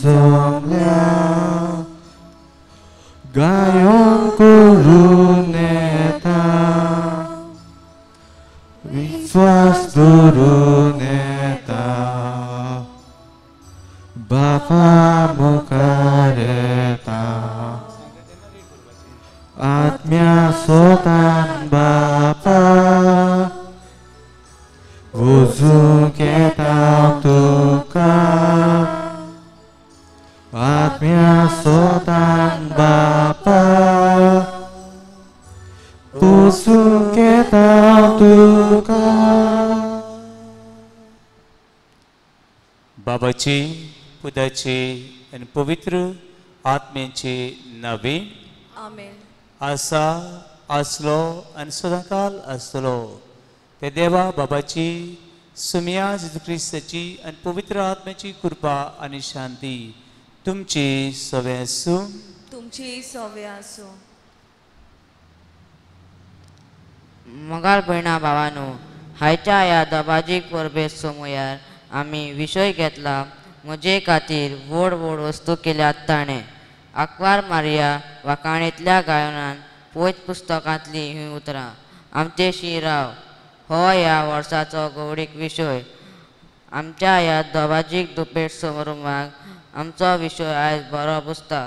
정량 가용 구르네다 विश्वास दुरुनेता बापा मुखारेता आत्म्या सोतान बापा उजुकेता तुका आत्म्या सोतान बापा उजुकेता तुका बाबाची पुताची आणि पवित्र आत्म्याचे नावे आमेन. आसा आसलो आणि सदांकाल आसतलो ते देवा बाबाची सुमिया जेजू ख्रिस्ताची आणि पवित्र आत्म्याची कृपा आणि शांती तुमची सवे आसूं. तुमची सवे आसूं. मंगाल भयणा भावानो, हायच्या ह्या दबाजीक परबे सोमयार आम्ही विशय घेतला म्हजे खातीर व्हड व्हड वस्तू केल्यात ताणें. आकवार मारिया वाकाणेंतल्या गायनान पोयत पुस्तकांतली ही उतरां. आमचे शिराव हो ह्या वर्साचो गौडीक विशय. आमच्या ह्या दबाजीक दुपेट समारंभाक आमचो विशय आयज बरो बुजता.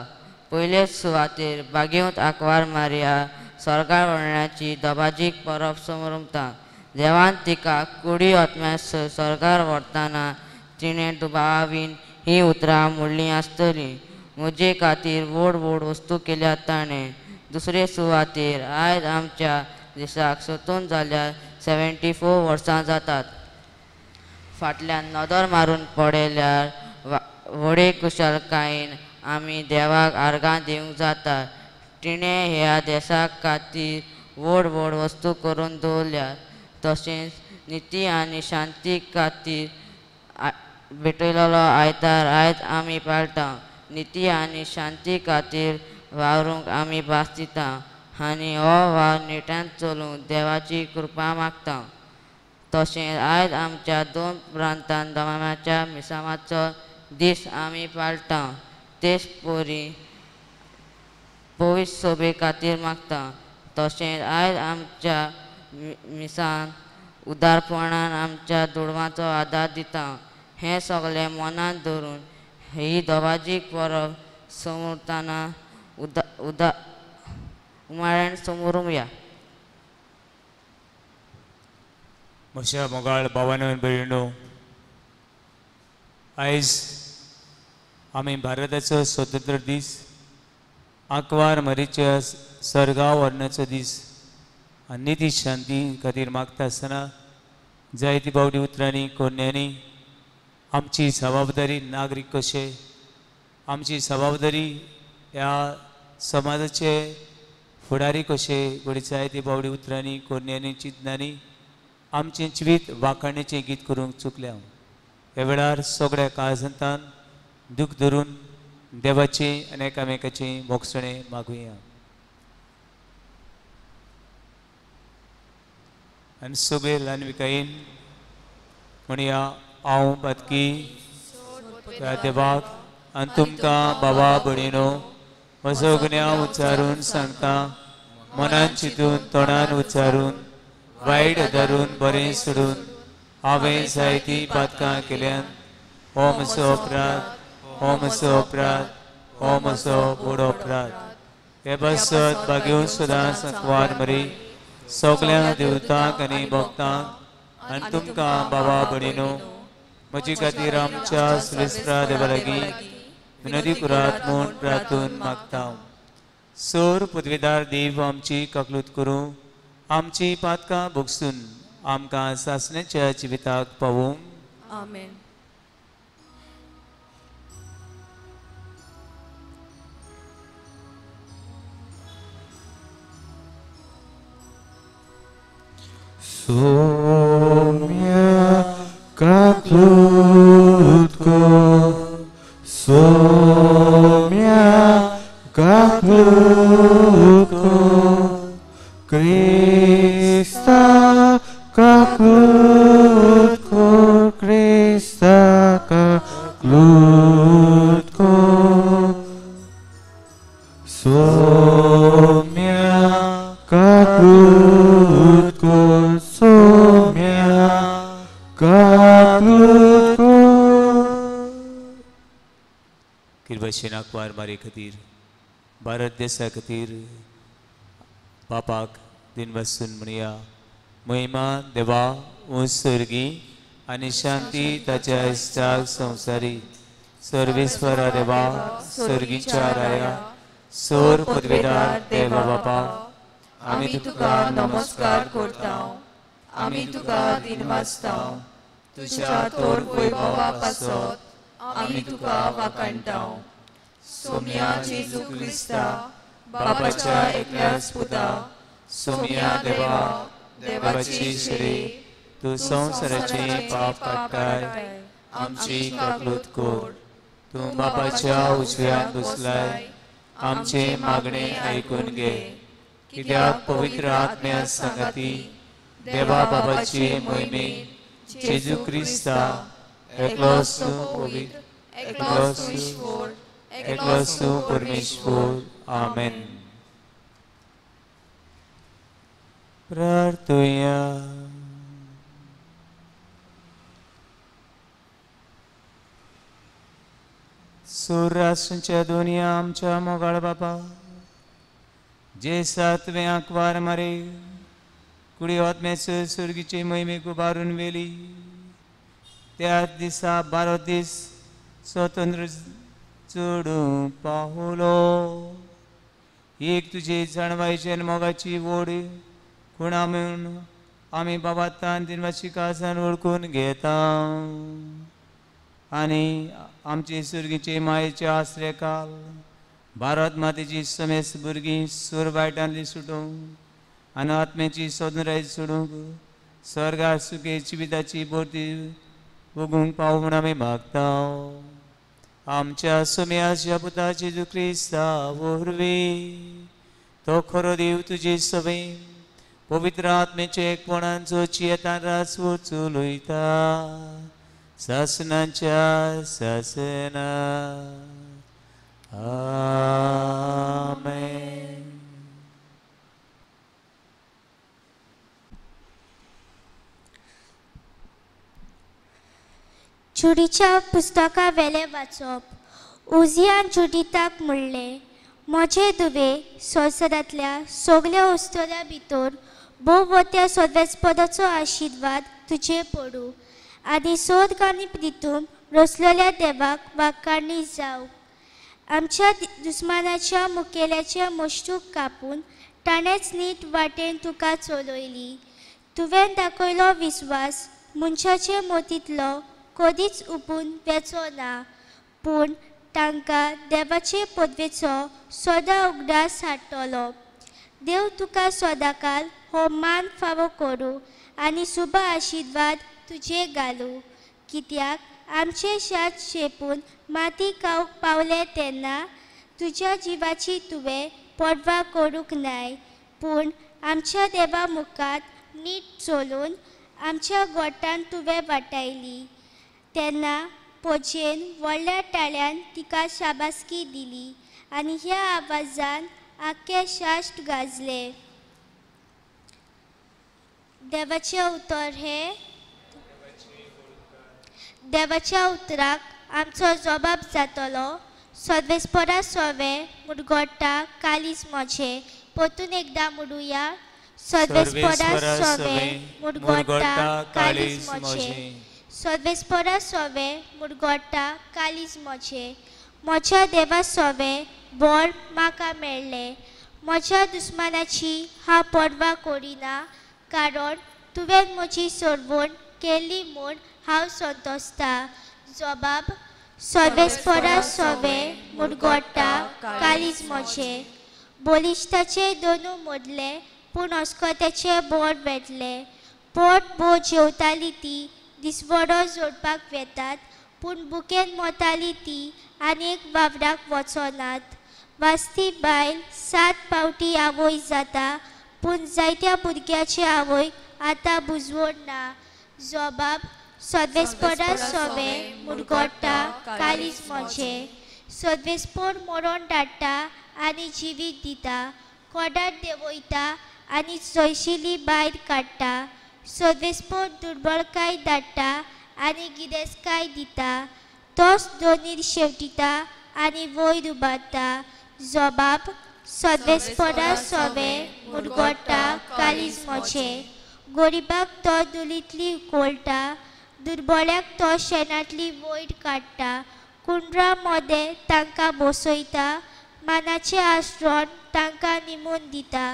पयलेच सुवातेर बागेंत आकवार मारिया स्वर्गार वळण्याची दबाजीक परब समारंभता. देवान तिका कुडी आत्म्या स्वर्गार व्हरतना तिणें दुबावीन ही उतरां म्हणली आसतली. म्हजे खातीर व्हड व्हड वस्तू केल्यात ताणें. दुसरे सुवातेर आयज आमच्या दिसाक सतून जाल्यार 74 वर्सां जातात. फाटल्यान नदर मारून पडल्यार व्हडे कुशलकायेन आमी देवाक आर्गां दिवंक जाता. तिणें ह्या देशा खातीर व्हड व्हड वस्तू करून दवरल्यात. तशेंच निती आनी शांती खातीर भेटयलेलो आयतार आयज आमी पाळटा. निती आनी शांती खातीर वावरूंक आमी भास दिता आनी हो वावर नेटान चलूंक देवाची कृपा मागता. तशेंच आयज आमच्या 2 प्रांतांत दमामाच्या मिसामाचो दीस आमी पाळटा. तेच पोरी पवित्र सोबे खातीर मागता. तशेंच आयज आमच्या मिसान उदारपणान आमच्या दुडवांचो आदार दिता. हें सगळें मनांत धरून ही दबाजीक परब समोरतना उमाळ्यान समोरूंया. म्हज्या मोगाळ भावानो आनी भयणीनो, आयज आमी भारताचो स्वतंत्र दीस, आंकवार मारीच्या स्वर्गार व्हरण्याचो दीस आनी निती शांती खातीर मागता आसतना जायती बावडी उतरांनी कोन्यांनी आमची जबाबदारी नागरीक कशे, आमची जबाबदारी ह्या समाजाचे फुडारी कशे घडी जायती बावडी उतरांनी कोन्यांनी चिंतनांनी आमचें जिवीत वाखाणेचें गीत करूंक चुकल्या. ह्या वेळार सगळ्या काळजांतान दूख धरून देवाचें आनी एकामेकाचें मोगसणें मागुया. आनी सगळे ल्हानविकायेन म्हणया, हांव बातकी त्या देवाक आनी तुमकां बाबा भयणीनो म्हजो गुन्यांव उच्चारून सांगता. मनान चिंतून तोंडान उच्चारून वायट धरून बरें सोडून हांवें जायतीं पातकां केल्यान हो म्हजो अपराध, हो म्हजो अपराध, हो म्हजो व्हड अपराध. हे बसत बागेवन सुद्दां सांकवार मरी सगळ्या देवतांक आनी भक्तांक आनी तुमकां बाबा भयणीनो म्हजे खातीर आमच्या श्रेष्ठा देवा लागीं विनोदी करात म्हूण प्रार्थून मागता. सोर पदवीदार देव आमची काकलूत करूं, आमची पातकां भोगसून आमकां सासण्याच्या जिविताक पावूंक. आमेन. Somia kaklutko, Somia kaklutko, Krista kaklutko, Krista kaklutko, Somya Kaklutko Somya Kaklutko किरबशेना कुवार मारे खातीर भारत देशा खातीर पापाक दिन वसून म्हणया महिमा देवा स्वर्गी आनी शांती ताच्या इश्टाक संवसारी सर्वेस्वरा देवा स्वर्गीच्या राया सोर पदवीदार देवा बापा आमी तुका नमस्कार करता आमी तुका दिनवासता तुझ्या थोर वैभवा पासत आमी तुका वाखाणटा सोम्या जेजू क्रिस्ता बापाच्या एकल्याच पुता सोम्या देवा देवाची श्री तू संवसाराचे पाप काडटाय आमची काकलूत कोर तू बापाच्या उजव्यान बसलाय आमचे मागणे ऐकून घे कित्याक पवित्र आत्म्या संगती देवा बाबाची मोहिमे जेजू क्रिस्ता एकलोच तू पवित्र एकलोच तू ईश्वर एकलोच तू परमेश्वर आमेन प्रार्थुया सूर्यास्ताच्या दोन्ही आमच्या मोगाळ बापा जे सातवे आंकवार मारे कुडी आत्म्याचे सुर्गीचे महिमेक उबारून वेली त्याच दिसा 12 दीस स्वतंत्र चडू पावलो एक तुझे जाणवायचे आनी मोगाची वोड कोणा म्हणून आमी बाबा तान दिनवाची काळजान वळखून घेता आनी आमचे सुर्गीचे मायेचे आसरे काल भारत मातेची समेस भुरगीं सूर बायटांतली सुटूंक आनी आत्म्याची सोदराय सोडूंक स्वर्गार सुखे जिविताची बोटी वगूंक पावूं म्हूण आमी मागता आमच्या सोम्याच्या पुता जेजू क्रिस्ता वरवीं तो खरो देव तुजे सवे पवित्र आत्म्याचे एकपणांचो चियेतान रास चलयता सासनाच्या सासना आमेन जुडीच्या पुस्तका वेले वाचप उजियान जुडिताक म्हणले म्हजे दुवे संवसारांतल्या सगळ्या वस्तूल्या भितर भोवत्या सदवेस्पदाचो आशिर्वाद तुजे पडू आनी सोद आनी प्रितूम रचलेल्या देवाक वाखाणी जावं आमच्या दुस्मानाच्या मुखेल्याच्या मश्टूक कापून ताणेच नीट वाटेन तुका चलयली तुवें दाखयलो विस्वास मनशाचे मोतींतलो कधीच उपून वेचो ना पूण तांकां देवाचे पदवेचो सदां उगडास हाडटलो देव तुका सदांकाल हो मान फावो करूं आनी शुभ आशिर्वाद तुजे घालूं कित्याक आमचे शात शेपून माती खावंक पावले तेन्ना तुज्या जिवाची तुवें पर्वा करूंक नाय पूण आमच्या देवा मुखार नीट चलून आमच्या गोठान तुवें वाटायली तेन्ना पोजेन व्हडल्या ताळ्यान तिका शाबासकी दिली आनी ह्या आवाजान आख्खे शाश्ट गाजले देवाचें उतर हे देवाच्या उतराक आमचो जबाब जातलो सदवेस्परा सोवे मुडगोडटा कालीस मोचे परतून एकदां मुडुया सदवेस्परा सोवे मुडगोडटा कालीस मोचे सदवेस्परा सोवे मुडगोडटा कालीस मोचे म्हज्या देवा सोवे बोर म्हाका मेळ्ळे म्हज्या दुस्मानाची हांव पर्वा करिना कारण तुवें म्हजी सोडवण केली म्हूण हांव संतोसता जबाब सदवेस्परा सोवे मुडगोडटा कालीज मोचे बोलिश्ताचे दोनू मोडले पूण अस्कोत्याचे बोर वेटले पोट भोव जेवताली ती दिसवडो जोडपाक वेतात पूण बुकेन मोताली ती आनीक वावराक वचनात वास्ती बायल 7 पावटी आवय जाता पूण जायत्या भुरग्याचे आवय आतां बुजवण ना जबाब सदवेस्परा सोवे मुडगोडटा कालीज मोचे सदवेस्पोर मरोन धाडटा आनी जिवीत दिता, कोडार देंवयता आनी सोयशिली भायर काडटा, सर्वेस्पोर दुर्बळकाय धाडटा आनी गिरेस्तकाय दिता, तोच दोनीर शेवटिता आनी वयर उबारता. जबाब सर्वेस्पोरा सोवे मुरगोडटा कालीज मोचे, गरीबाक तो दुलीतली उखलता, दुर्बळ्याक तो शेणांतली वयर काडटा, कुंडरा मोदें तांकां बसयता, मानाचें आसरोन तांकां निमून दिता.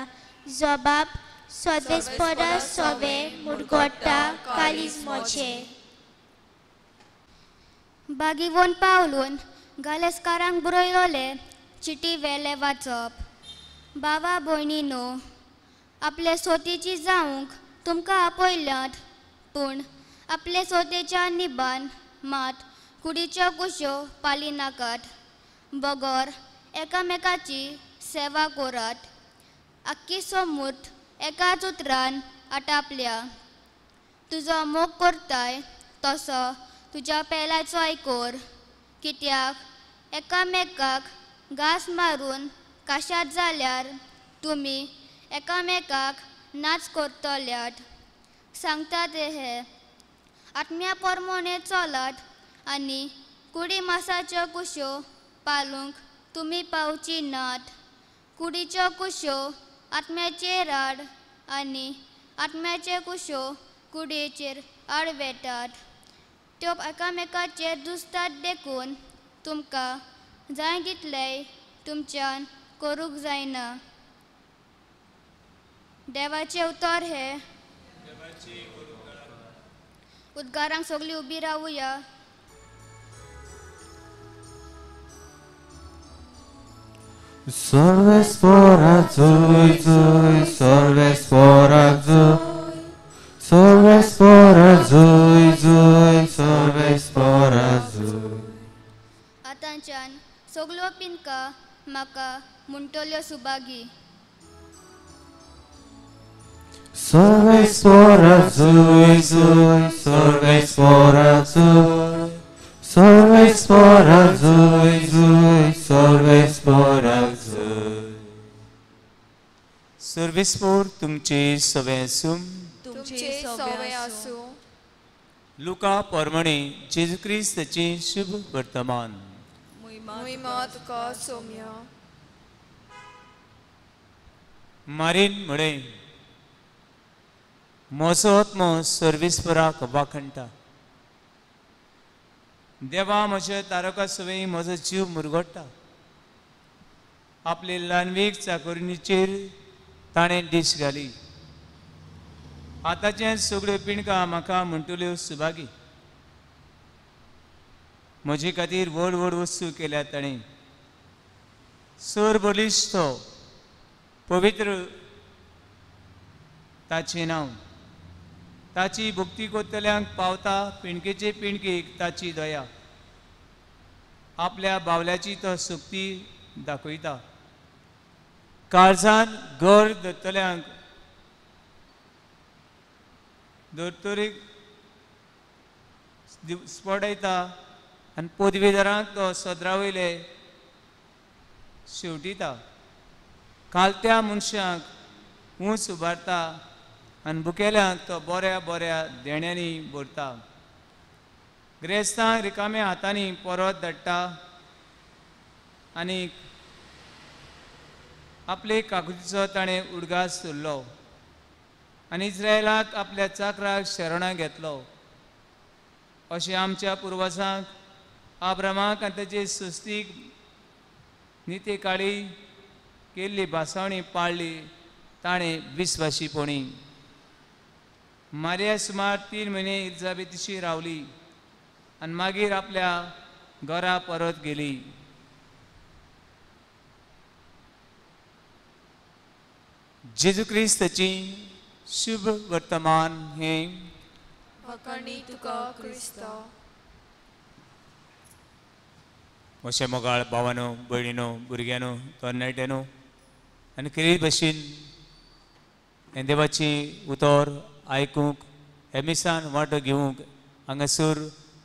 जबाब सर्वेस्पोरा सोवे मुरगोडटा कालीज मोचे. बागीवोन पावलून गालेस्कारांक बरयलोले चिटी वेले वाचप. बावा भयणीनो, आपले सोतेची जावंक तुमकां आपयल्यात, पूण आपले सोतेच्या निबान मात कुडीच्यो कुश्यो पाली नाकात. बगोर एकामेकाची सेवा करात. आख्खी समूत एकाच उतरान आटापल्या. तुजो मोग करताय तसो तुज्या पेलाचो आयकोर, कित्याक एकामेकाक घास मारून काशात जाल्यार तुमी एकामेकाक नाच करतल्यात. सांगता ते हे आत्म्या पोरमोने चलत आनी कुडी मासाच्यो कुश्यो पालूंक तुमी पावची नात. कुडीच्यो कुश्यो आत्म्याचेर आड आनी आत्म्याचे कुश्यो कुडीचेर आडवेतात. त्यो एकामेकाचेर दुसतात देखून तुमकां जाय तितलें तुमच्यान करूंक जायना. देवाचें उतर हे उद्गारांक सगळीं उबी रावुया. सर्वेस्पोरा जुय जुय, सर्वेस्पोरा जुय, सर्वेस्पोरा जुय जुय, सर्वेस्पोरा जुय. आतांच्यान सगळ्यो पिनका म्हाका म्हणटल्यो सुबागी. सर्वेस्पोरा जुय जुय, सर्वेस्पोरा जुय, सर्वेस्पोरा जुय जुय, सर्वेस्पोरा जुय. सर्वेस्पोर तुमचे सवे आसूं. तुमचे सवे आसूं. लुका पोरमणे जेजू क्रिस्ताचे शुभ वर्तमान. महिमा तुका सौम्या. मारीन म्हळें, म्हजो आत्मो सर्वेस्पराक वाखणटा. देवा म्हज्या तारका सवयी म्हजो जीव मुरगोडटा. आपले ल्हानवेक चाकोरणीचेर ताणें दिश घाली. आतांचे सगळ्यो पिणकां म्हाका म्हणटल्यो सुभागी. म्हजे खातीर व्हड व्हड वस्तू केल्या ताणें. सर बलिश्ठ पवित्र ताचें नांव. ताची भक्ती कोत्तल्यांक पावता पिणकेचे पिणकेक ताची दया. आपल्या बावल्याची तो सक्ती दाखयता. काळजान घर धरतल्यांक दोतोरीक स्पोडयता आनी पदवीधरांक तो सदरावयले शेवटिता. कालत्या मनशांक ऊंच उबारता आनी भुकेल्यांक तो बऱ्या बऱ्या देण्यांनी भरता. गिरेस्तांक रिकाम्या हातांनी परत धाडटा आनी आपले काकुतीचो ताणें उडगास धरलो आनी इस्रायलाक आपल्या चाकराक शरणां घेतलो. अशें आमच्या पुर्वजांक आब्रामाक आनी ताचे सस्तीक निते काळी केल्ली भासावणी पाळ्ळी ताणें विस्वाशीपणी. मारिया सुमार 3 म्हयने इलिझाबेतीशी रावली आनी मागीर आपल्या घरा परत गेली. जेजू क्रिस्ताची शुभ वर्तमान हे वखणी तुका क्रिस्ता. अशें मोगाळ भावानो, भयणीनो, भुरग्यानो, तरणाट्यानो आनी खेरीत भाशेन हें देवाची उतर आयकूंक हे मिसान वांटो घेवंक हांगासर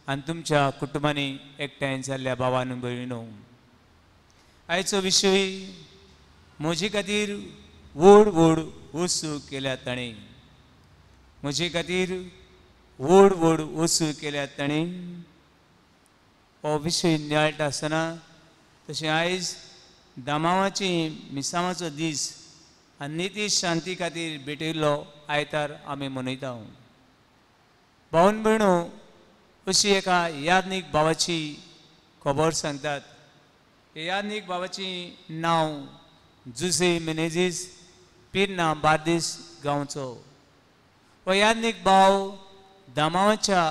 आनी तुमच्या कुटुंबांनी एकठांय जाल्ल्या भावानो भयणीनो, आयचो विशय म्हजे खातीर व्हड व्हड वस्तू केल्यात ताणें. म्हजे खातीर व्हड व्हड वस्तू केल्यात ताणें. हो विशय नियाळटा आसतना तशें आयज दामावाची मिसावाचो दीस आनी निती शांती खातीर भेटयल्लो आयतार आमी मनयता. भावन भयणो, अशी एका याज्ञीक भावाची खबर सांगतात. हे याज्ञीक भावाची नांव जुसे मेनेझीस पिर्ना बार्देस गांवचो. हो याज्ञीक भाव दामावाच्या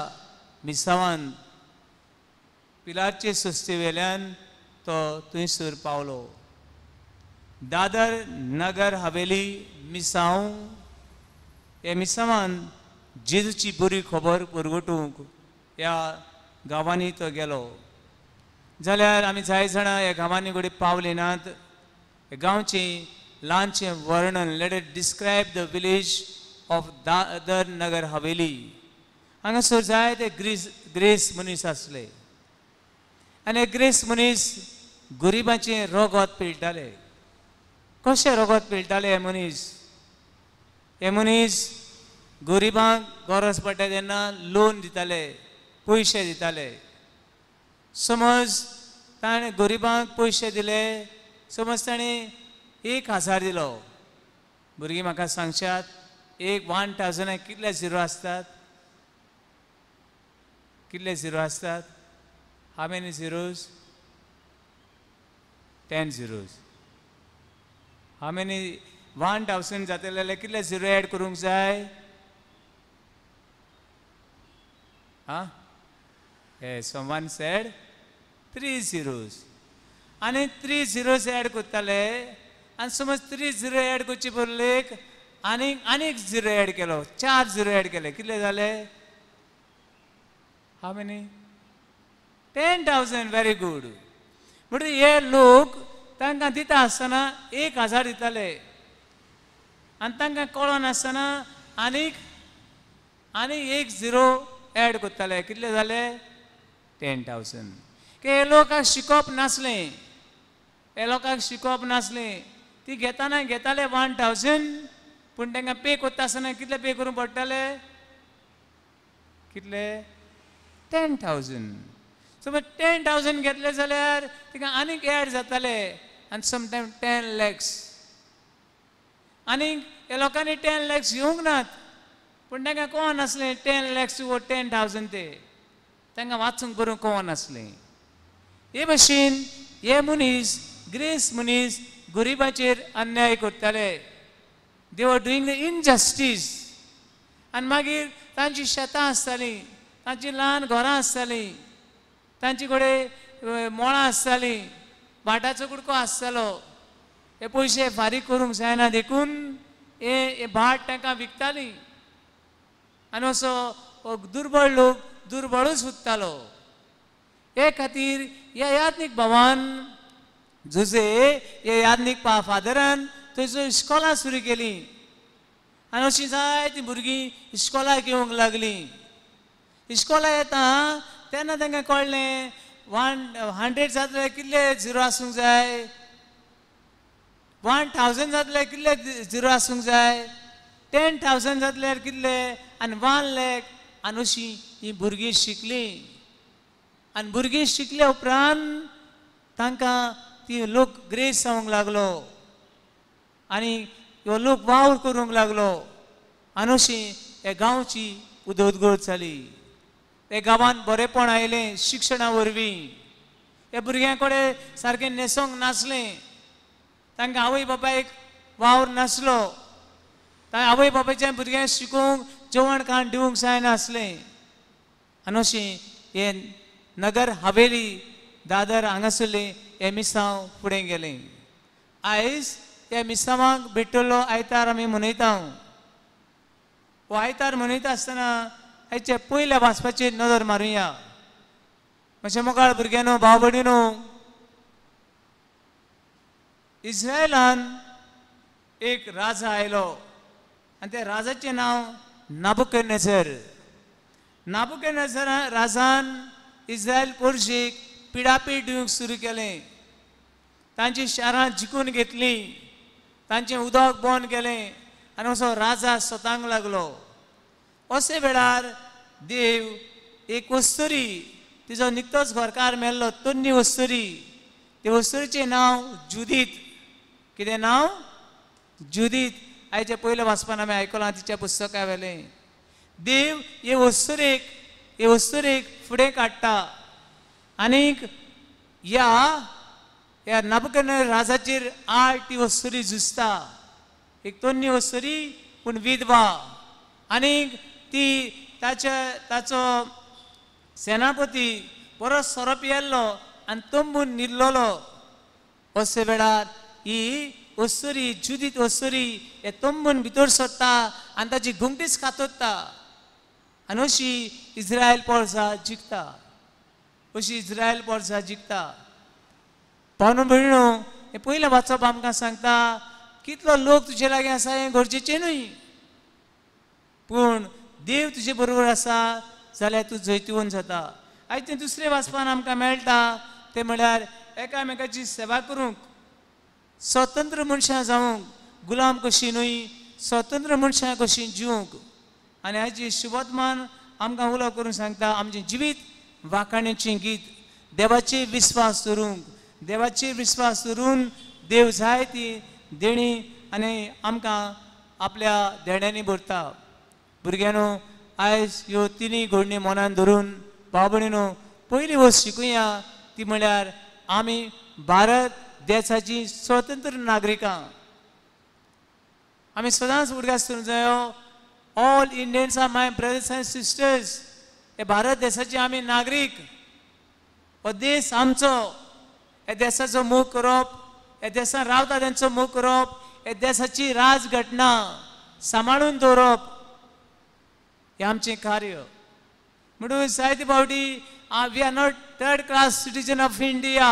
मिसावान पिलारचे सस्ते वेल्यान तो थंयसर पावलो. दादर नगर हवेली मिसांव हे मिसावान जेजूची बरी खबर परगटूंक ह्या गांवांनी तो गेलो. जाल्यार आमी जाय जाणां ह्या गांवांनी घडये पावले नात. हे गांवचें ल्हानशें वर्णन. Let it describe the village of Dadra Nagar Haveli. हांगासर जायते ग्रेस मनीस आसले आनी हे ग्रेस मनीस गरिबांचें रगत पिळटाले. कशें रगत पिळटाले हे मनीस? हे मनीस गरिबांक गरज पडटा तेन्ना लोन दिताले, पयशे दिताले. समज ताणें गरिबांक पयशे दिले, समज ताणें 1000 दिलो. भुरगीं म्हाका सांगशात, 1000 कितले झिरो आसतात? कितले झिरो आसतात? How many zeros? 10 zeros. How many 1000 जातले जाल्यार कितले झिरो एड करूंक जाय? someone said 3 zeros. आनी 3 zeros एड करताले आनी समज 3 झिरो एड करचे बदलेक आनीक झिरो एड केलो, 4 झिरो एड केले, कितले जाले? How many? 10,000. Very good. म्हणजे हे लोक तांकां दिता आसतना 1000 दिताले आनी तांकां कळोन आसतना आनीक 1 झिरो एड करताले. कितले जाले? 10,000. हे लोकांक शिकप नासलें. हे लोकांक शिकप नासलें. ती घेताना घेताले 1000 पूण तांकां पे करता आसतना कितले पे करूंक पडटाले? कितले? 10,000. समज 10,000 घेतले जाल्यार तिका आनीक एड जाताले आनी समटायम 10 lakhs. आनीक हे लोकांनी 10 lakhs घेवंक नात पूण तांकां कळोन नासलें 10 lakhs वो 10,000 ते तांकां वाचूंक बरोवंक कळोन नासलें. हे भशेन हे मनीस, ग्रेस मनीस गरिबाचेर अन्याय करताले. दे वर डुईंग द इनजस्टीस. आनी मागीर तांची शेतां आसतालीं, तांची ल्हान घरां आसतालीं, तांचे कडेन मोळां आसतालीं, भाटाचो कुडको आसतालो. हे पयशे फारीक करूंक जायना देखून हे भाट तांकां विकतालीं आनी असो दुर्बळ लोक दुर्बळूच उरतालो. हे खातीर ह्या याज्ञीक भावान जुजे हे याज्ञीक फादरान थंयसर इस्कॉलां सुरू केलीं आनी अशीं जायतीं भुरगीं इस्कॉलाक येवंक लागलीं. इस्कॉला येता तेन्ना तांकां कळ्ळें 100 जातले कितले झिरो आसूंक जाय, 1000 जातले कितले झिरो आसूंक जाय, 10,000 जातल्यार कितले आनी 1 lakh. आनी अशीं हीं भुरगीं शिकलीं आनी भुरगीं शिकल्या उपरांत तांकां ती लोक ग्रेस जावंक लागलो आनी ह्यो लोक वावर करूंक लागलो आनी अशी हे गांवची उदरगत जाली. हे गांवांत बरेपण आयलें शिक्षणा वरवीं. हे भुरग्यां कडेन सारकें न्हेसोंक नासलें, तांकां आवय बापायक वावर नासलो, आवय बापायच्या भुरग्यांक शिकोवंक जेवण खाण दिवंक जायनासलें. आनी अशें हे नगर हवेली दादर हांगासरलें हे मिसांव फुडें गेलें. आयज ह्या मिसांवाक भेटलो आयतार आमी मनयता. हो आयतार मनयता आसतना हाचे पयल्या वाचपाचेर नदर मारुया. म्हज्या मोगाळ भुरग्यांनो, भाव भयणीनो, इस्रायलान एक राजा आयलो आनी त्या राजाचें नांव नाबुकदनेझर. नाबुकदनेझर राजान इस्रायल पोरशेक पिडापीड दिवंक सुरू केलें. तांची शारां जिखून घेतली, तांचें उदक बंद केलें आनी असो राजा स्वतांक लागलो. अशे वेळार देव एक वस्तुरी, तिजो निकतोच घरकार मेल्लो तन्नी वस्तुरी, ते वस्तुरीचें नांव जुदीत. कितें नांव? जुदीत. आयचे पयले वाचपान आमी आयकलां तिच्या पुस्तका वेलें. देव हे वस्तुरेक फुडें काडटा आनीक ह्या नबुकदनेझर राजाचेर आड ती वस्तुरी झुजता. एक तन्नी वस्तुरी पूण विधवा, आनीक ती ताचो सेनापती परत सोरोप येयल्लो आनी तंबून न्हिदलोलो. अशे वेळार ही वस्तुरी, जुदीत वस्तुरी हे तंबून भितर सरता आनी ताची घुमटीच खातोत्ता आनी अशी इस्रायल पोरसां जिखता. अशी इस्रायल पोरसां जिखता. पावनो भयणो, हे पयलें वाचप आमकां सांगता कितलो लोक तुजे लागीं आसा हें गरजेचें न्हय, पूण देव तुजे बरोबर आसा जाल्यार तूं जैतवंत जाता. आयज तें दुसरें वाचपान आमकां मेळटा तें म्हळ्यार एकामेकाची सेवा करूंक, स्वतंत्र मनशां जावंक, गुलाम कशीं न्हय, स्वतंत्र मनशां कशीं जिवंक. आनी आयची शुभवर्तमान आमकां उलो करून सांगता आमचें जिवीत वाखाणेचें गीत. देवाचेर विस्वास दवरूंक, देवाचेर विस्वास दवरून देव जाय ती देणी आनी आमकां आपल्या देण्यांनी भरता. भुरग्यांनो, आयज ह्यो तिनूय घडणी मनान धरून भाव भयणीनो, पयली वस्त शिकुया ती म्हळ्यार आमी भारत देशाची स्वतंत्र नागरिकां. आमी सदांच उडगास करूंक जायो, all Indians are my brothers and sisters. हे भारत देशाचे आमी नागरीक. हो देश आमचो. हे देशाचो मोग करप, हे देशांत रावता तेंचो मोग करप, हे देशाची राजघटना सांबाळून दवरप हें आमचें कार्य. म्हणून जायते फावटी we are not third class citizen of India.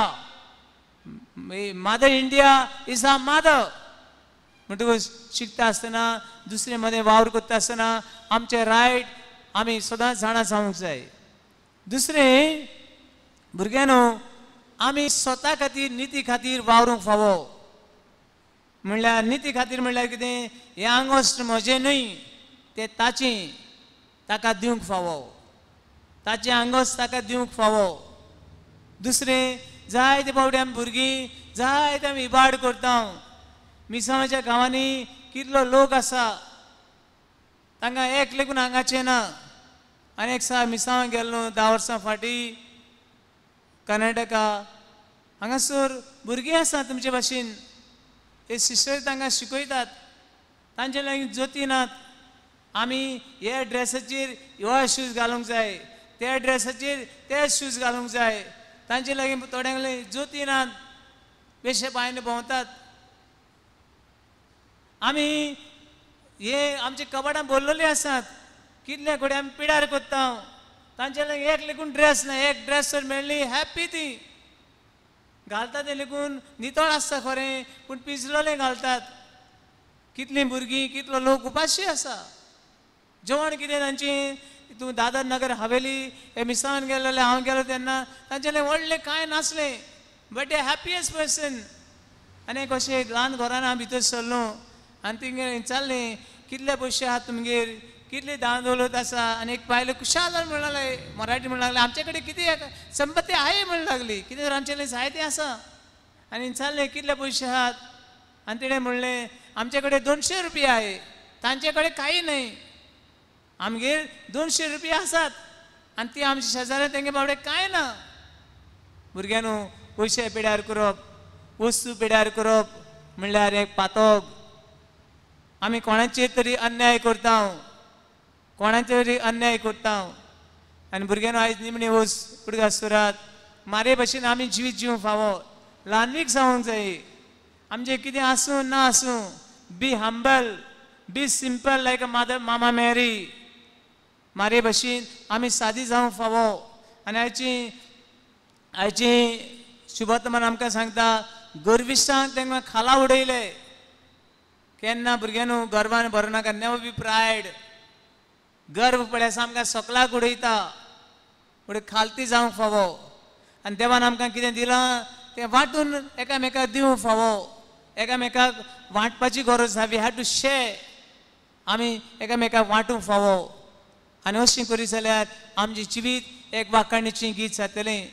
Mother India is our mother. म्हणटकूच शिकता आसतना, दुसरे मदें वावर करता आसतना आमचे रायट आमी सदांच जाणा जावंक जाय. दुसरें, भुरग्यांनो, आमी स्वता खातीर, निती खातीर वावरूंक फावो. म्हणल्यार निती खातीर म्हणल्यार कितें, हें आंगोश्ट म्हजें न्हय, तें ताचें, ताका दिवंक फावो. ताचें आंगोश्ट ताका दिवंक फावो. दुसरें, जायते फावटी आमी भुरगीं जायते आमी इबाड करता. मिसांवाच्या गांवांनी कितलो लोक आसा, तांकां एक लेगून हांगाचें ना. आनी एक सार मिसांवां गेल्लो 10 वर्सां फाटीं कर्नाटका. हांगासर भुरगीं आसा तुमचे भाशेन. ते सिस्टर तांकां शिकयतात, तांचे लागीं जोती नात. आमी हे ड्रेसाचेर हो शूज घालूंक जाय, त्या ड्रेसाचेर ते शूज घालूंक जाय. तांचे लागीं थोड्यांक लागीं जोती नात, बेश्टे पांयानी भोंवतात. आमी हे आमचे कबाडां भरलेले आसात, कितले कडेन आमी पिड्यार कोत्ता. तांचे लागीं एक लेगून ड्रेस ना. एक ड्रेस जर मेळ्ळी हॅप्पी ती घालता. ते लेगून नितळ आसता खरें, पूण पिंजलोले घालतात. कितलीं भुरगीं, कितलो लोक उपाशी आसा. जेवण कितें तांचें, तूं दादर नगर हवेली हे मिसांवान गेलो जाल्यार हांव गेलो तेन्ना तांचे लागीं व्हडलें कांय नासलें, बट ए हॅपियस्ट पर्सन. आनी कशें ल्हान घरान हांव भितर सरलो आनी थिंगा विचारलें कितले पयशे आहात तुमगेर, कितली दान दौलत आसा. आनी एक पायले खुशाल म्हणून लागले, मराठी म्हणून लागले, आमचे कडेन कितें संपत्ती आहे म्हणून लागली, कितें तर आमचे कडेन जायतें आसा. आनी विचारलें कितले पयशे आहात, आनी तेणें म्हणलें आमचे कडेन 200 रुपया आहे. तांचे कडेन काही नाही, आमगेर 200 रुपया आसात आनी ती आमच्या शेजाऱ्या तेंगे बाबडे कांय ना. भुरग्यांनो, पयशे पिड्यार करप, वस्तू पिड्यार करप म्हणल्यार एक पातक. आमी कोणाचेर तरी अन्याय करता, कोणाचेर तरी अन्याय करता. आनी भुरग्यांनो, आयज निमणे वस उडगासुरात मारे भशेन आमी जिवीत जिवंक फावो. ल्हानवीक जावंक जाय. आमचें कितें आसूं ना आसूं, be humble, be simple like a mother mama Mary. मारे भशेन आमी सादी जावंक फावो. आनी आयची शुभवर्तमान आमकां सांगता, गर्विश्टांक तेंकां खाला उडयले. केन्ना भुरग्यांनो गर्वान भरनाका. Never be proud. गर्व पळय आमकां सकलाक उडयता, फुडें खालती जावंक फावो. आनी देवान आमकां कितें दिलां ते वांटून एकामेकाक दिवं फावो एकामेकाक वांटपाची गरज ना वी हॅव टू शेअर आमी एकामेकाक वांटूंक फावो आनी अशें करी जाल्यार आमचें जिवीत एक वाखाणीचें गीत जातलें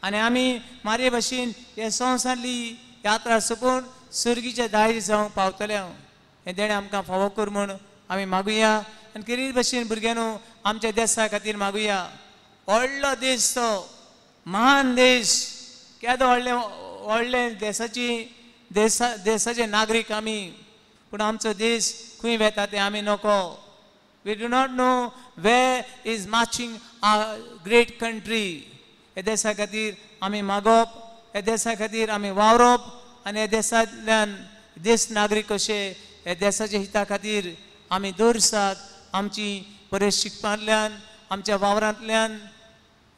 आनी आमी मारे भाशेन हे संवसारली यात्रा सोंपून सुर्गीच्या दायज जावंक पावतले हें देणें आमकां फावो कर म्हूण आमी मागुया आनी खेरीत भाशेन भुरग्यांनो आमच्या देशा खातीर मागुया व्हडलो देश तो महान देश केदो व्हडले देशाचे नागरीक आमी पूण आमचो देश खंय वेता तें आमी नको we do not know where is marching a great country हे देशा खातीर आमी मागप हे देशा खातीर आमी वावरप आनी हे देशांतल्यान देश नागरीक कशे हे देशाच्या हिता खातीर आमी दर दिसाक आमची बरें शिकपांतल्यान आमच्या वावरांतल्यान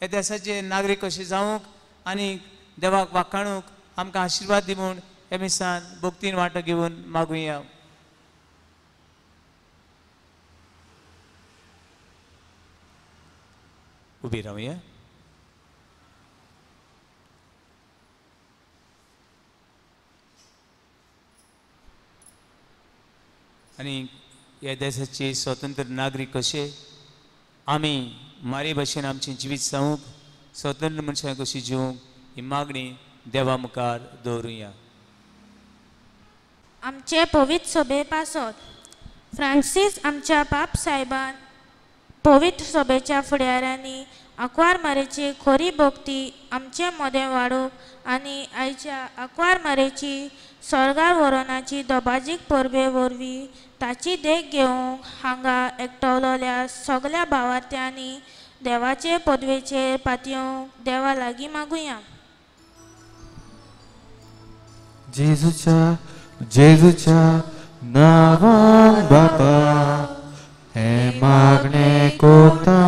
हे देशाचे नागरीक कशे जावंक आनी देवाक वाखाणूंक आमकां आशिर्वाद दी म्हूण हे मिसान भक्तीन वांटो घेवन मागुया उबी रावया आनी ह्या देशाचे स्वतंत्र नागरीक कशे आमी मारे भाशेन आमचें जिवीत जावंक स्वतंत्र मनशां कशी जिवंक ही मागणी देवा मुखार दवरुया आमचे पवित्र सभे पासत फ्रांसीस आमच्या बाप साहेबान पवित्र सभेच्या फुडाऱ्यांनी आंकवार मारेची खरी भक्ती आमचे मदें वाडोवप आनी आयच्या आंकवार मारेची स्वर्गार व्हरोनाची दोबाजीक परबे वरवीं ताची देख घेवंक हांगा एकठावलेल्या सगळ्या भावार्थ्यांनी देवाचे पदवेचेर पातयेवंक देवा लागीं मागुया जेजूच्या नांवान बापा हे मागणे कोता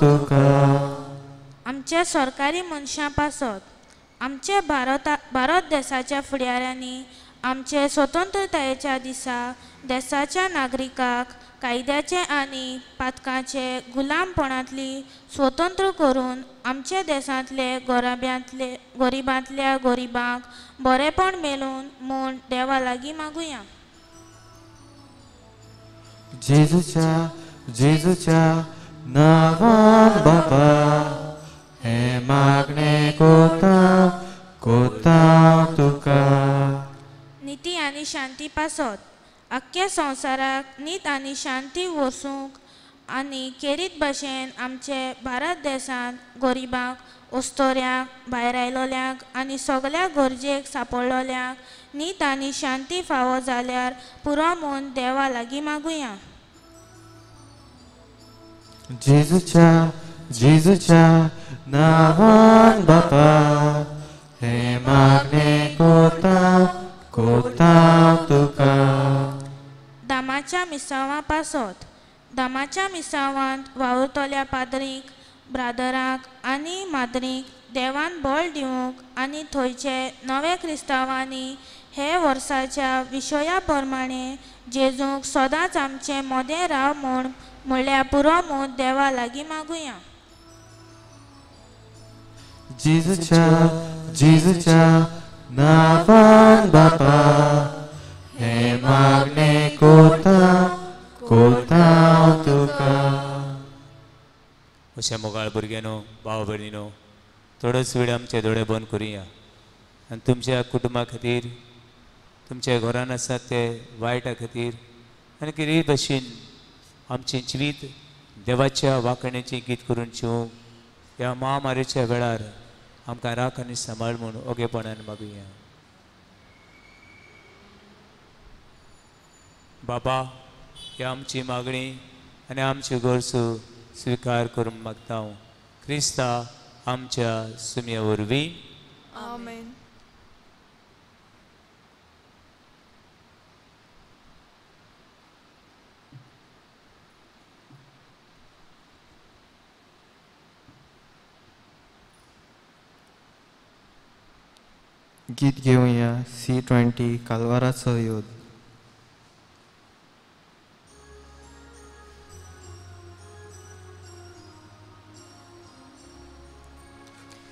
तुका आमच्या सरकारी मनशां पासत आमचे भारत देशाच्या फुडाऱ्यांनी आमचे स्वतंत्रतायेच्या दिसा देशाच्या नागरिकाक कायद्याचे आनी पातकांचे गुलामपणांतली स्वतंत्र करून आमच्या देशांतले गरिबांतल्या गरिबांक बरेपण मेळून म्हूण देवा लागीं मागुया जेजूच्या नांवान बापा हे मागणे कोता तुका नीती आनी शांती पासत आख्ख्या संवसाराक नीत आनी शांती वसूंक आनी खेरीत भाशेन आमचे भारत देशांत गरिबांक ओस्तोऱ्यांक भायर आयलोल्यांक आनी सगळ्या गरजेक सांपडलोल्यांक नीत आनी शांती फावो जाल्यार पुरो म्हूण देवा लागीं मागुया जेजूच्या नांवान बापा हे मागणे कोता तुका दामाच्या मिसावां पासत दामाच्या मिसावांत वावुरतल्या पाद्रीक ब्रादरांक आनी माद्रीक देवान बळ दिवंक आनी थंयचे नवे क्रिस्तांवांनी हे वर्साच्या विशया प्रमाणे जेजूक सदांच आमचे मोदें राव म्हूण म्हणल्यार पुरो म्हूण देवा लागीं मागुया जेजूच्या नांवान बापा हे मागणे कोता तुका अशा मोगाळ भुरग्यानो भाव भयणीनो थोडोच वेळ आमचे दोळे बंद करुया आनी तुमच्या कुटुंबा खातीर तुमच्या घरान आसात ते वायटा खातीर आनी कितेंय भाशेन आमचें जिवीत देवाच्या वाखण्याचें गीत करून जिवंक ह्या महामारीच्या वेळार आमकां राख आनी सांबाळ म्हूण ओगेपणान मागुया बाबा ह्या आमची मागणी आनी आमच्यो गरजो स्विकार करूंक मागता हांव क्रिस्ता आमच्या सुमया वरवीं आमेन गीत घेऊया C20 कालवाराचो योद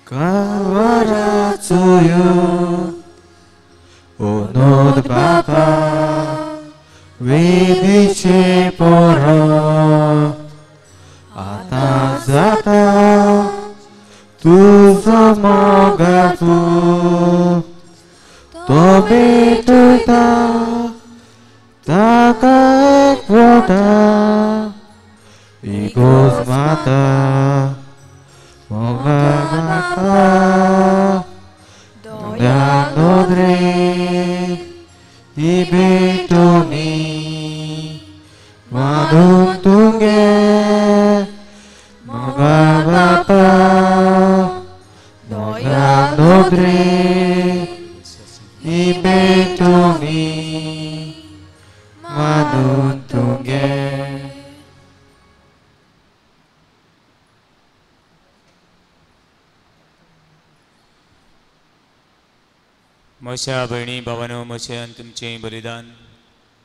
कालवारा to you. O Lord Baba, wibicie poro, ata zata, tu zamoga tu, tobie tuta, taka ek woda, igos mata, moga mata, doya nodre, ibetoni, maduntunge, moga bapa, doya nodre, ibetoni, maduntunge. म्हज्या भयणी भावानो म्हजें आनी तुमचें बलिदान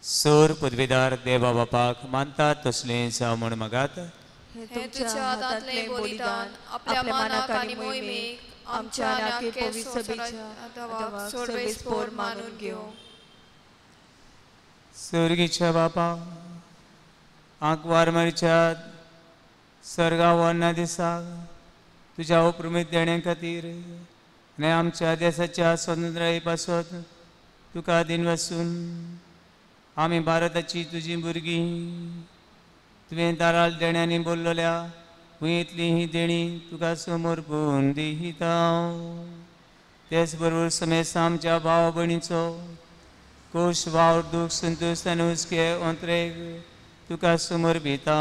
सोर पदवीदार देवा बापाक मानतात तसलें जावं म्हण मागात. हे तुझ्या हातांतले बलिदान आपल्या मानाक आनी मोहिमेक आमच्या आनी आख्खे सभेच्या सर्वेस्पोर मानून घेव. सर्गीच्या बापा आंकवार मरच्या सर्गा वन्ना दिसाक तुज्या उपरुमीत देणे खातीर आनी आमच्या देशाच्या स्वातंत्र्या पासून तुका दिन वचून आमी भारताची तुजी भुरगीं तुवें दाराल देण्यांनी बोल्लोल्या वयतली ही देणी तुका समोर पोवन दिता. तेच बरोबर समेस आमच्या भाव भयणीचो कोश वावर दूख संतोश आनी हुस्के अंतरेक तुका समोर भिता.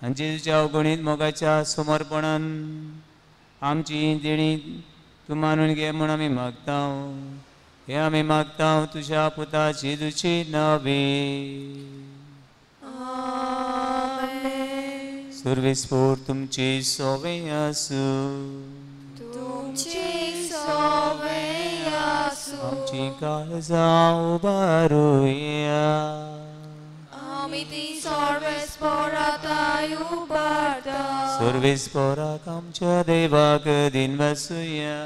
आनी जेजूच्या अवगणीत मोगाच्या समर्पणान आमची देणी तूं मानून घे म्हूण आमी मागता. हे आमी मागता तुज्या पुता जेजूचे नांवे. सर्वेस्पोर तुमचे सोवे आसूं. आमची काळजां उबारुया. आमी ती सर्वेस्पोरांताय उबारता. सर्वेस्पोराक आमच्या देवाक दिन वसूया.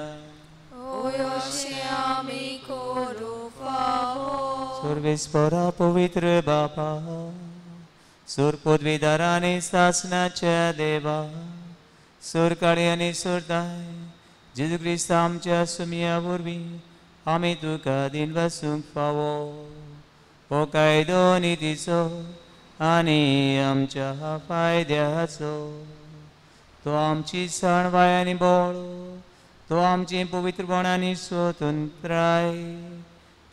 आमी करू फावो. सर्वेस्पोरा पवित्र बापा सोर पदवीदार आनी शासनाच्या देवा सोर काळी आनी सोरताय जेजू क्रिस्त आमच्या सुमया वरवीं आमी तुका दिन वसूंक फावो. हो कायदो नितीचो आनी आमच्या फायद्याचो. तो आमची सणवाय आनी बोळ, तो आमची पवित्रपण आनी स्वतंत्राय.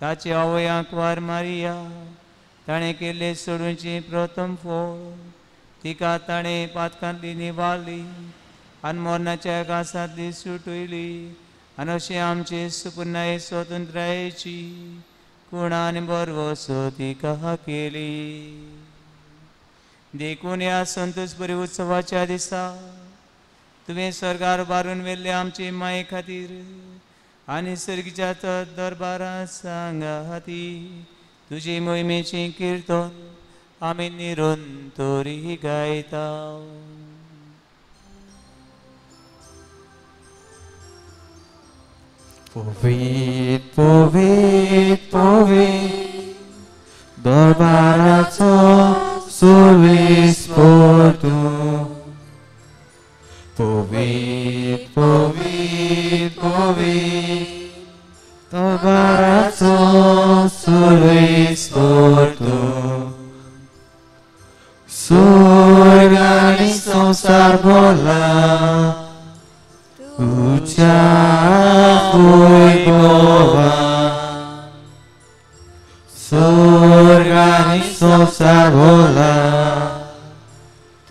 ताचे आवय आंकवार मारिया ताणें केल्ले सोडूंची प्रथम फळ तिका ताणें पातकांतली निवाळली आनी मरणाच्या घासांतली सुटयली. आनी अशें आमचे सुपुर्णाय स्वतंत्रायेची खूण आनी बरवसो तिका केली. देखून ह्या संतोष बरे उत्सवाच्या दिसा तुवें स्वर्गार बारून व्हेल्ले आमचे माये खातीर आनी सर्गीच्या दरबारांत सांगाती तुजे मोहिमेचें किर्तन आमी निरंतरी गायता. Powiedz, powiedz, powiedz, darbaraco सर्वेस्पोर. Powiedz, powiedz, powiedz, darbaraco सर्वेस्पोर. Sorgani संसार बोला तुझ्या वैभवा. स्वर्गानी संसार बोला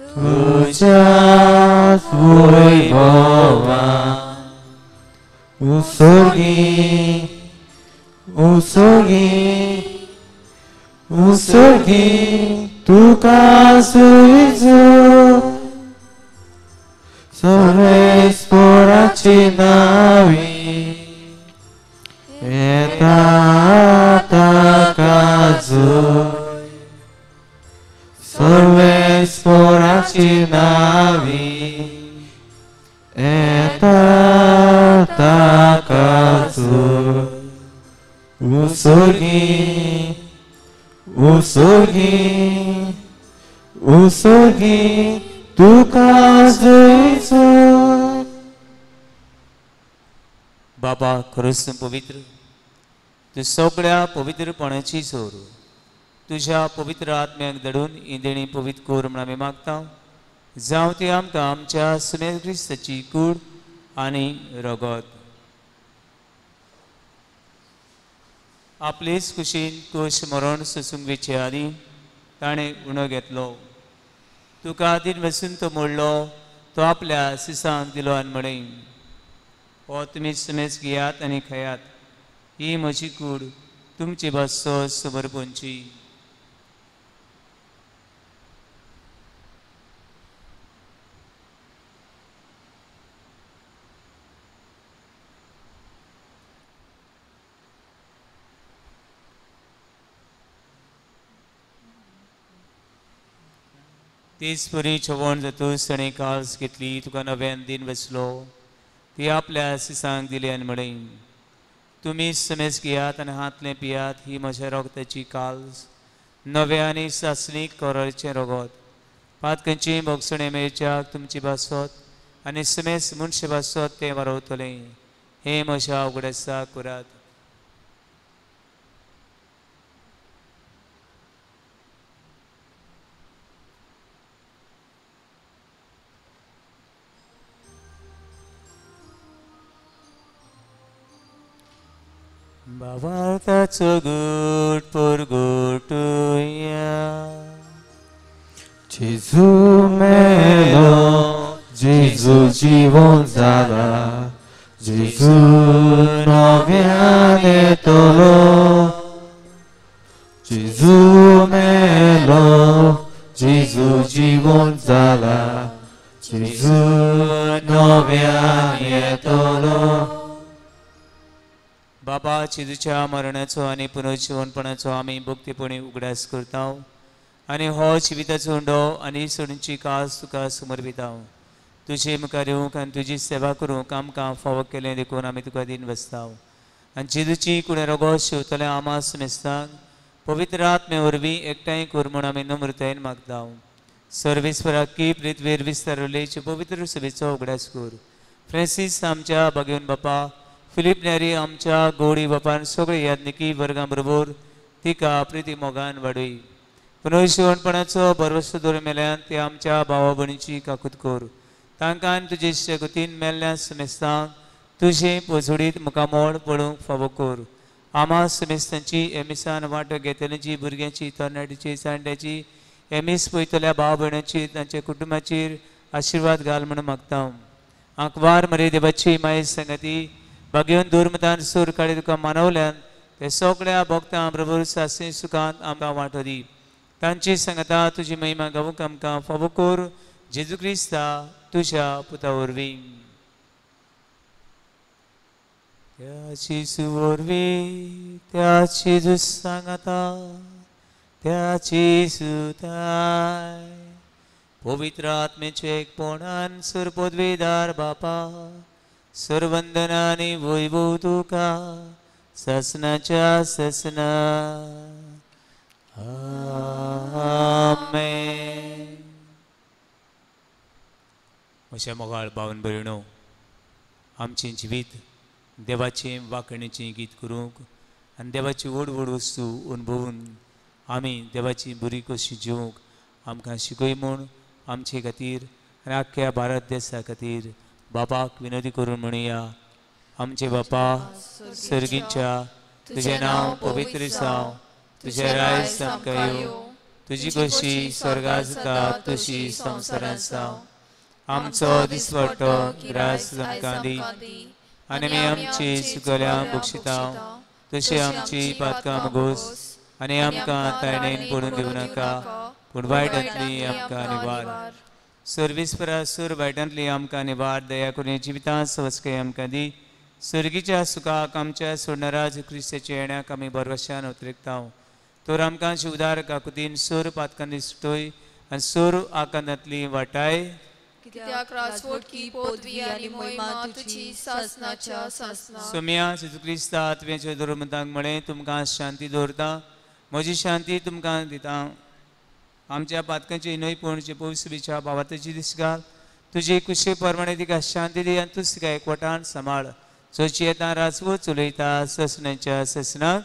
तुझ्या वैभवा. उसर्गी उसर्गी उसर्गी तुका सुइजो सर्वेस्पोराची नावी येता ताकाजो. सर्वेस्पोराची नावी येता ताका उसोगी उसोगी उसोगी तुका जैसो. बाबा खरोच पवित्र, तू सगळ्या पवित्रपणाची सोर तुझ्या पवित्र आत्म्याक धडून इंदेणी पवित्र कोर म्हण आमी मागता. जावं ती आमकां आमच्या सुमेर क्रिस्ताची कूड आनी रगत. आपलेच कुशीन कोश मरण सोसूंक वेचे आनी ताणें उणो घेतलो. तुका आदीन वचून तो मोडलो, तो आपल्या सिसांक दिलो आनी म्हणे, हो तुमी सुमेज घेयात आनी खयात, ही म्हजी कूड तुमची बसो समर्पणची. तीच बरी जेवण जातूच ताणें काल्स घेतली, तुका नव्यान दिन बसलो, ती आपल्या सिसांक दिली आनी म्हणे, तुमी समेज घेयात आनी हातलें पियात, ही म्हज्या रोगताची काल्स, नव्या आनी सासणीक कोराचें रगत. पातकांची भोगसणे मेळच्याक तुमची बासत आनी समेज मनशे बासत तें वारवतलें, हे म्हज्या उगडासा करात. बाबाताचो गोड परगोटुया. जेजू मेलो, जेजू जीवन जाला, जेजू नव्यान येतलो. जेजू मेलो, जेजू जीवन जाला, जेजू नव्यान येतलो. बाबा जेजूच्या मरणाचो आनी पुनर्जीवनपणाचो आमी भक्तीपणी उगडास करता आनी हो जिविताचो उंडो आनी सोडूंची कास तुका समर्पिता. तुजे मुखार येवंक आनी तुजी सेवा करूंक आमकां फावो केलें देखून आमी तुका दिन बसता. आनी जेजूची कुणें रगत शिवतलें आमास मेस्तांक पवित्र आत्मे वरवीं एकठांय कर म्हूण आमी नम्रतायेन मागता. सर्वेस्पराक की पृथ्वीर विस्तारलेचे पवित्र सभेचो उगडास कर. फ्रांसीस आमच्या भगिवन बापा, फिलीप नेरी आमच्या गोडी बापान सगळे याज्ञिकी वर्गां बरोबर तिका प्रिती मोगान वाडय. पुनर्जीवनपणाचो भरवसो दवर मेल्यान ते आमच्या भावा भयणीची काकूत कर. तांकां आनी तुजे शेगुतीन मेल्ल्या समेस्तांक तुजे पोजोडीत मुखामोळ पळोवंक फावो कर. आमा समेस्तांची एमिसान वांटो घेतल्याची भुरग्यांची, तरणाटीची, जाणट्याची एमीस पळयतल्या भाव भयणांची तांच्या कुटुंबाचेर आशिर्वाद घाल म्हणून मागता. आंकवार मरे देवाची माये संगती भाग्यवन दुर्मतान सूर काळी तुका मानवल्यान ते सगळ्या भक्तां बरोबर सासे सुखांत आमकां वांटो दी. तांची संगता तुजी महिमा गावूंक आमकां फावो कर. जेजू क्रिस्ता तुज्या पुता वरवीं. त्याची सुवरवीं त्याची दुस्सांगता त्याची सुताय पवित्र आत्मेचे एकपणान सरपदवीदार बापा सर्वंदनानी वैभव तुका ससनाच्या ससना. आमेन. म्हज्या मोगाळ भावन भयणो, आमचें जिवीत देवाचें वाखणीचें गीत करूंक आनी देवाची व्हड व्हड वस्तू अनुभवून आमी देवाची बरी कशी जिवंक आमकां शिकय म्हूण आमचे खातीर आनी आख्ख्या भारत देशा खातीर बापाक विनंती करून म्हणुया. आमचे बापा सर्गीच्या, तुजें नांव पवित्र जावं, तुजें रायज आमकां येवं, तुजी कशी स्वर्गांत जाता तशी संवसारांत जावं. आमचो दिसवटो गिरास आमकां दी आनी आमी आमची चुकल्यांक बक्षिता तशी आमची पातकां मागोस आनी आमकां तायणेन पडून दिवं नाका, पूण वायटांतली आमकां निवार. सर्वेस्परा सूर वायटांतली आमकां निवार. दया करून जिवितांत सवस्कय आमकां दी. सर्गीच्या सुखाक आमच्या सोडणारा क्रिस्ताच्या येण्याक आमी भरवशान उतरिकता. तर आमकां जीवदार काकुतीन सूर पातकांनी सुटोय आनी सूर आकांतांतली वाटाय कित्याक राजवटकी पदवी आनी महिमा तुजी सासनाच्या सासना. सोम्या जेजू क्रिस्ता आत्म्याच्या धर्मतांक म्हणे तुमकां शांती दवरता, म्हजी शांती तुमकां दिता. आमच्या पातकांचे नयपणचे पवित्रच्या भावाताची दिसगाल, तुजे कुशे प्रमाणे तिका शांती दी आनी तुज तिका एकवटान सांबाळ. चोची येता राजवट चलयता ससनाच्या ससनाक.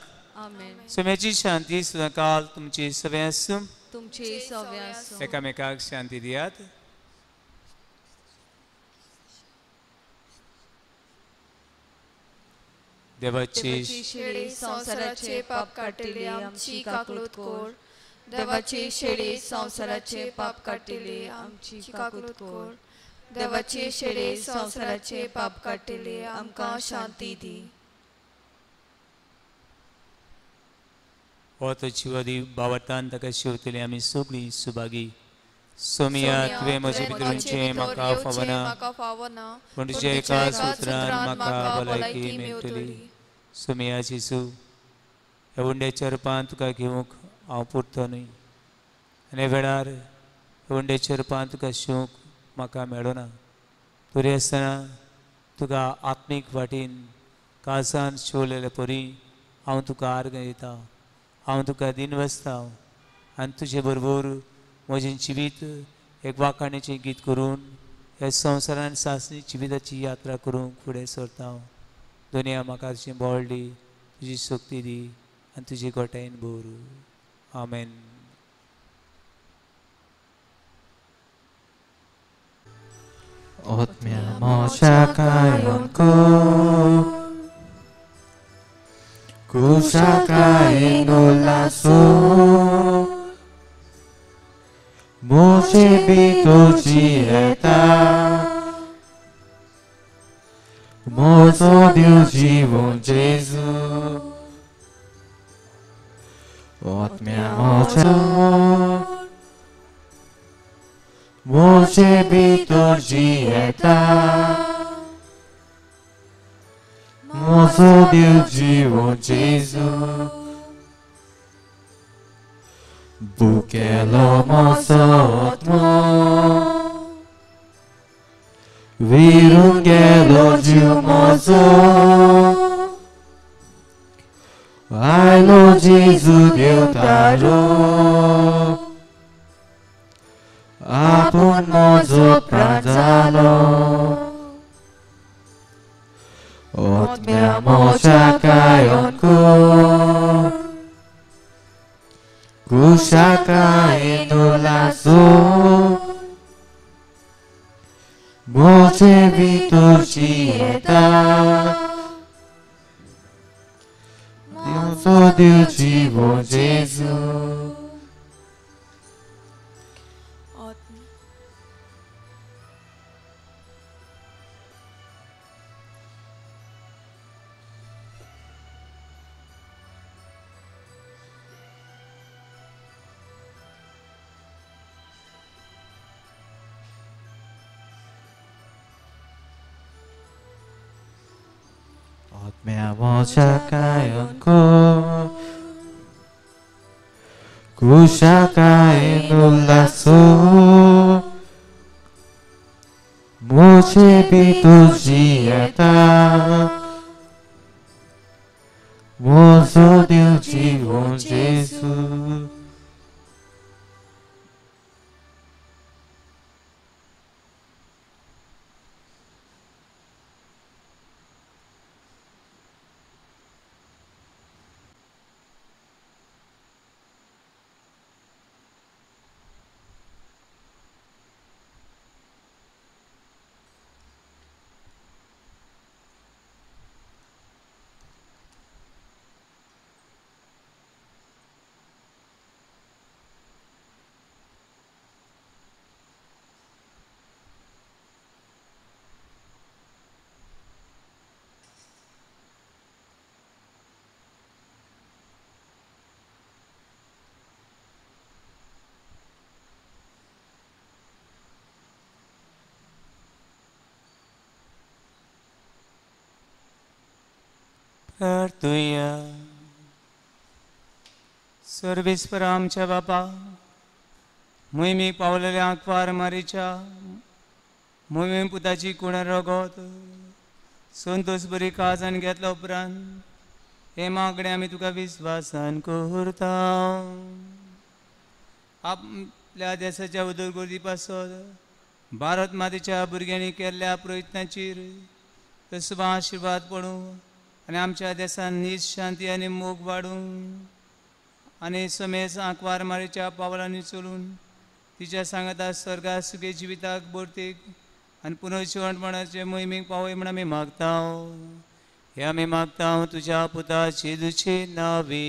सोम्याची शांती सदांकाल तुमची सगळ्यां आसूं. तुमचे सव्या आसूं. एकामेकाक शांती दियात. देवाची शेळे संसाराचे पाप काटिले आमची काकलूत कोर. देवाचे शेळे संसाराचे पाप काटिले आमची काकलूत कोर. देवाचे शेळे संसाराचे पाप काटिले आमकां शांती दी. हो तुजी वदी भावतान ताका शेवतली आमी सगळीं सुभागी. सोमिया तुवें म्हजे भितरूनचे म्हाका फावना, पूण तुज्या एका सुत्रान म्हाका भलायकी मेळटली. सोमिया जेजू, ह्या उंड्याच्या रुपान तुका घेवंक हांव पुरतो न्हय, आनी ह्या वेळार ह्या उंड्याच्या रुपान तुका शिवंक म्हाका मेळना. तरी आसतना तुका आत्मीक वाटेन काळजान शिवलेले परी हांव तुका आर्ग दिता. हांव तुका दिन वसता आनी तुजे बरोबर म्हजें जिवीत एक वाखाणेचें गीत करून ह्या संवसारान सासणी जिविताची यात्रा करूंक फुडें सरता. हांव दुनिया म्हाका तुजी बोळ दी, तुजी शक्ती दी आनी तुजी गोठायन भर. आमेन. Otmia moshakaionko Kushakai no lasso Moche bito chieta Mozo Deus vivo Jesus Otmia moshakaionko Moche bito dieta Mozo Deus vivo Jesus Bukelo mozo otmo Virungelo Dio mozo Ai lo Jesus Deus taro Apun mozo pranzalo Otmia moshakaionko Kushakai no lasso Moche vitor chieta Deus o Deus vivo Jesus Otmia moshakaionko Kushakai no lasso Moche bito dieta Mozo Deus vivo Jesus प्रार्थुया. सर्वेस्पर आमच्या बापा, मोहिमेक पावलेल्या आंकवार मारीच्या मोहीम पुताची कुणां रगत संतोष बरी काळजान घेतल्या उपरांत हे मागणे आमी तुका विस्वासान करता. आपल्या देशाच्या उदरगती पासत भारत मातेच्या भुरग्यांनी केल्ल्या प्रयत्नाचेर तसो आशिर्वाद पडूं आनी आमच्या देशान नीत शांती आनी मोग वाडूं आनी समेस आंकवार मारेच्या पावलांनी चलून तिच्या सांगता स्वर्गात सुखे जिविताक भोवतेक आनी पुनर्जीवणपणाचे मोहिमेक पावय म्हण आमी मागता. हे आमी मागता तुज्या पुता जेजूचे नावे.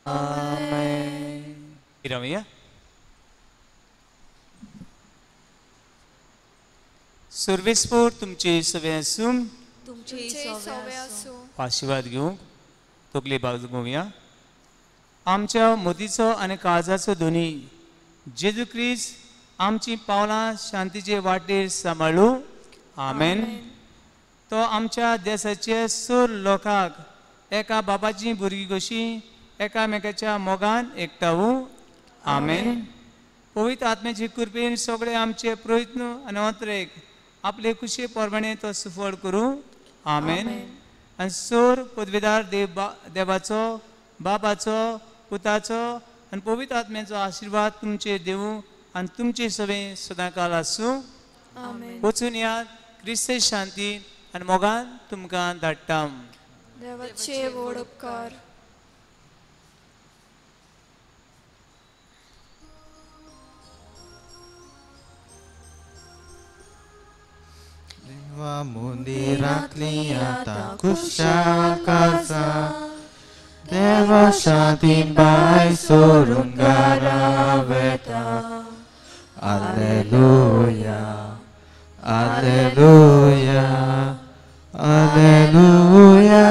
आमेन. रावया. सर्वेस्पर तुमचे सवे आसूं. तुमचे सवे आसूं. आशिर्वाद घेवंक तकली बाजूया. आमच्या मोदीचो आनी काळजाचो धोनी जेजू क्रिस्त आमची पावलां शांतीचे वाटेर सांबाळूं. आमेन. तो आमच्या देशाचे सर लोकांक एका बाबाची भुरगीं कशी एकामेकाच्या मोगान एकठांवूं. आमेन. पवित्र आत्म्याचे कृपेन सगळे आमचे प्रयत्न आनी अंतरेक आपले खुशे परमाणे तो सफळ करूं. आमेन. आनी सर पदवीदार देवाचो बाबाचो पुताचो आनी पवित्र आत्म्याचो आशिर्वाद तुमचे देवूं आनी तुमचे सवे सदांकाळ आसूं. वचून यात क्रिस्त शांती आनी मोगान तुमकां धाडटा. देवाचे व्हड उपकार. देवा मंदिरांतली आतां खुशाल काळजा देवा शांती बाय सोडून घरा वेता. Alleluia, Alleluia, Alleluia,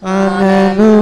Alleluia.